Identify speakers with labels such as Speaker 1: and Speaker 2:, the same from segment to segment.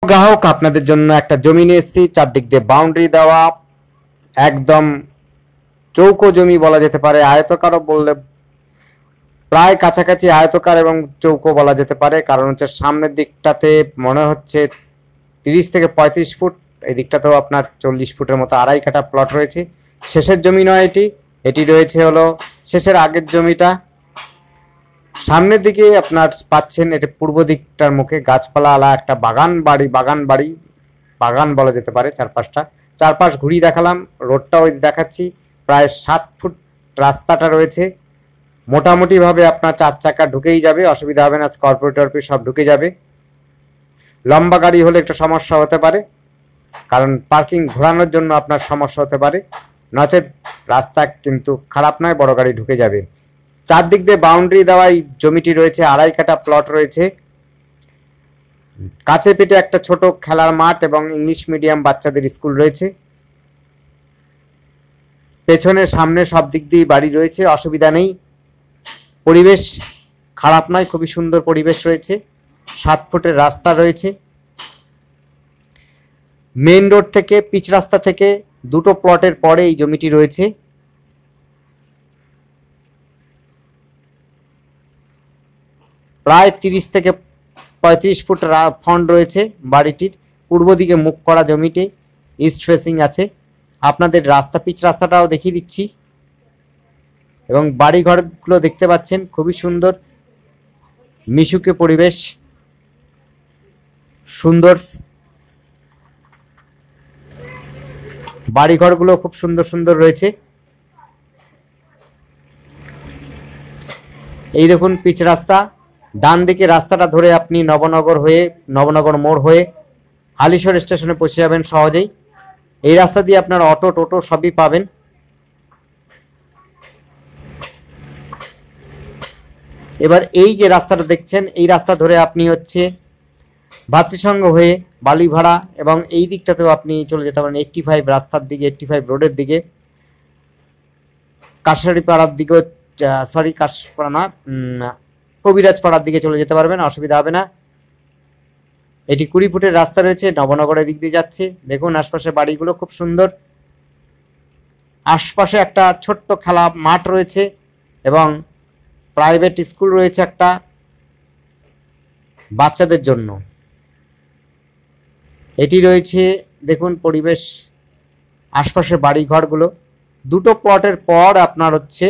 Speaker 1: গ্রাহক আপনাদের জন্য একটা জমি নিয়ে এসেছি, চারদিক দিয়ে বাউন্ডারি দেওয়া, একদম চৌকো জমি বলা যেতে পারে, আয়তকারও বললে প্রায় কাছাকাছি আয়তকার এবং চৌকো বলা যেতে পারে। কারণ হচ্ছে সামনের দিকটাতে মনে হচ্ছে 30 থেকে 35 ফুট, এই দিকটাতেও আপনার 40 ফুটের মতো আড়াই কাঠা প্লট রয়েছে। শেষের জমি নয় এটি, এটি রয়েছে হলো শেষের আগের জমিটা। সামনের দিকে আপনার পাচ্ছেন এটা পূর্ব দিকটার মুখে গাছপালা আলা একটা বাগান বলা যেতে পারে। চারপাশ ঘুরিয়ে দেখালাম, রোডটাও দেখাচ্ছি। প্রায় 7 ফুট রাস্তাটা রয়েছে, মোটামুটিভাবে আপনার 4 চাকা ঢুকেই যাবে, অসুবিধা হবে না। স্করপিও টরপিও সব ঢুকে যাবে। লম্বা গাড়ি হলে একটু সমস্যা হতে পারে, কারণ পার্কিং ঘোরানোর জন্য আপনার সমস্যা হতে পারে, নচেত রাস্তা কিন্তু খারাপ নয়, বড় গাড়ি ঢুকে যাবে। চারদিক দিয়ে বাউন্ডারি দেওয়া এই জমিটি রয়েছে, আড়াই কাঠা প্লট রয়েছে। কাছে পিঠে একটা ছোট খেলার মাঠ এবং ইংলিশ মিডিয়াম বাচ্চাদের স্কুল রয়েছে। পেছনে সামনে সব দিক দিয়ে বাড়ি রয়েছে, অসুবিধা নেই। পরিবেশ খারাপ নয়, খুবই সুন্দর পরিবেশ রয়েছে। 7 ফুটের রাস্তা রয়েছে। মেইন রোড থেকে, পিচ রাস্তা থেকে দুটো প্লটের পরে এই জমিটি রয়েছে। প্রায় 30 থেকে 35 ফুট ফ্রন্ট রয়েছে বাড়িটির। পূর্ব দিকে মুখ করা জমিটি, ইস্ট ফেসিং আছে। আপনাদের পিচ রাস্তাটাও দেখিয়ে দিচ্ছি, এবং বাড়িঘরগুলো দেখতে পাচ্ছেন খুবই সুন্দর, মিশুকে পরিবেশ, সুন্দর বাড়িঘরগুলো খুব সুন্দর সুন্দর রয়েছে। এই দেখুন পিচ রাস্তা। ডান দিকে রাস্তাটা ধরে আপনি নবনগর মোড় হয়ে হালিশহর স্টেশনে পৌঁছে যাবেন সহজেই। এই রাস্তা দিয়ে আপনার অটো টোটো সবই পাবেন। এবার এই যে রাস্তাটা দেখছেন, এই রাস্তা ধরে আপনি হচ্ছে ভাতৃসংঘ হয়ে বালিভাড়া, এবং এই দিকটাতেও আপনি চলে যেতে পারেন 85 রাস্তার দিকে, 85 রোডের দিকে। কাশারিপাড়ার দিকেও, সরি কাশপাড়া না, কবিরাজপাড়ার দিকে চলে যেতে পারবেন, অসুবিধা হবে না। এটি 20 ফুটের রাস্তা রয়েছে, নবনগরের দিক দিয়ে যাচ্ছে। দেখুন আশপাশে বাড়িগুলো খুব সুন্দর। আশপাশে একটা ছোট্ট খেলা মাঠ রয়েছে এবং প্রাইভেট স্কুল রয়েছে একটা বাচ্চাদের জন্য। এটি রয়েছে দেখুন পরিবেশ, আশপাশে বাড়ি ঘরগুলো। দুটো প্লটের পর আপনার হচ্ছে,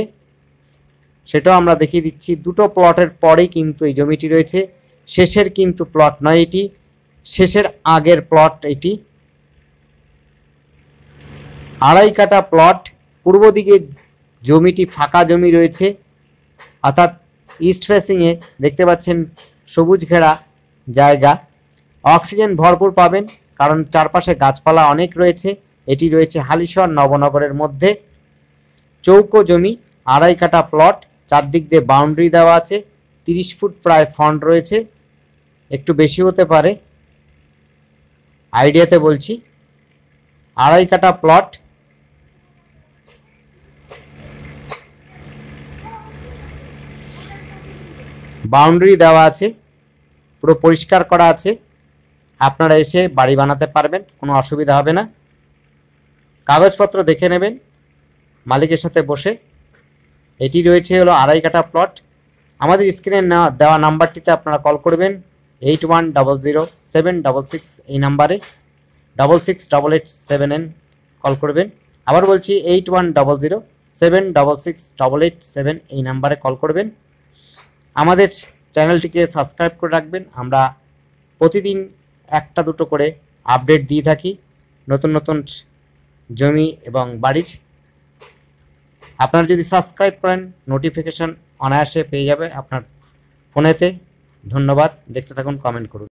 Speaker 1: সেটাও আমরা দেখিয়ে দিচ্ছি, দুটো প্লটের পরেই কিন্তু এই জমিটি রয়েছে। শেষের কিন্তু প্লট নয় এটি, শেষের আগের প্লট এটি। আড়াই কাঠা প্লট। পূর্ব দিকে জমিটি ফাঁকা জমি রয়েছে, অর্থাৎ ইস্ট ফেসিংয়ে দেখতে পাচ্ছেন সবুজ ঘেরা জায়গা। অক্সিজেন ভরপুর পাবেন, কারণ চারপাশে গাছপালা অনেক রয়েছে। এটি রয়েছে হালিশহর নবনগরের মধ্যে। চৌকো জমি, আড়াই কাঠা প্লট, চারদিক দিয়ে বাউন্ডারি দেওয়া আছে। 30 ফুট প্রায় ফ্রন্ট রয়েছে, একটু বেশি হতে পারে, আইডিয়াতে বলছি। আড়াই কাঠা প্লট, বাউন্ডারি দেওয়া আছে, পুরো পরিষ্কার করা আছে। আপনারা এসে বাড়ি বানাতে পারবেন, কোনো অসুবিধা হবে না। কাগজপত্র দেখে নেবেন মালিকের সাথে বসে। এটি রয়েছে হলো আড়াই কাঠা প্লট। আমাদের স্ক্রিনে দেওয়া নাম্বারটিতে আপনারা কল করবেন, 81000766, এই নাম্বারে 668887 কল করবেন। আবার বলছি 8100766887, এই নাম্বারে কল করবেন। আমাদের চ্যানেলটিকে সাবস্ক্রাইব করে রাখবেন। আমরা প্রতিদিন একটা দুটো করে আপডেট দিয়ে থাকি, নতুন নতুন জমি এবং বাড়ির। আপনারা যদি সাবস্ক্রাইব করেন, নোটিফিকেশন অনায়াসে পেয়ে যাবে আপনার ফোনেতে। ধন্যবাদ, দেখতে থাকুন, কমেন্ট করুন।